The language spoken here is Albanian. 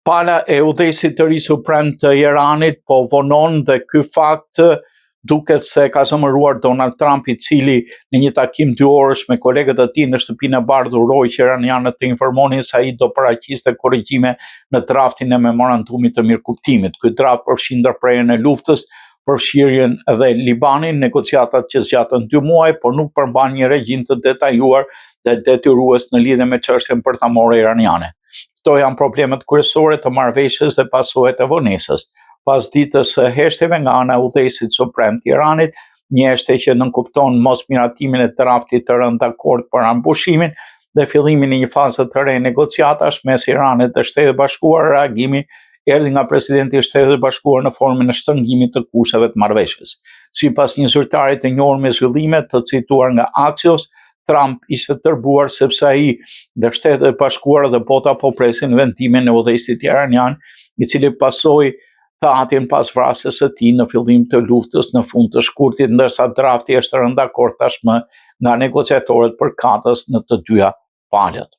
Pala e udhëheqësit të ri suprem të Iranit po vonon dhe ky fakt duket se ka zemëruar Donald Trump, I cili në një takim 2 orësh me kolegët e tij në shtëpinë e bardhë uroi që iranianët të informonin se ai do paraqiste korrigjime në draftin e memorandumit të mirëkuptimit. Ky draft përfshin ndërprerjen e luftës, përfshirjen edhe Libanin, negociatat që zgjatën 2 muaj, por nuk përmban një regjim të detajuar dhe detyrues në lidhje me çështjen bërtamore iraniane. Këto janë problemet kryesore të marrëveshjes dhe pasojat e vonesës. Pas ditës së heshtjeve nga ana e udhëheqësit suprem të Iranit, një heshtje që nënkupton mosmiratimin e draftit të rënë dakord për ambushimin dhe fillimin e një faze të re negociatash mes Iranit dhe Shtetet Bashkuara, reagimi erdhi nga presidenti I Shtetit Bashkuar në formën e shtrëngimit të kushteve të marrëveshjes. Sipas një zyrtari të njohur me zhvillime të cituar nga Axios, Trump ishte tërbuar sepse ai dhe Shtetet e Bashkuara dhe bota po presin vendimin e udhëheqësit iranian, I cili pasoi të atin pas vrasjes së tij në fillim të luftës në fund të shkurtit, ndërsa drafti është rënë dakord tashmë nga negociatorët përkatës në të dyja palët.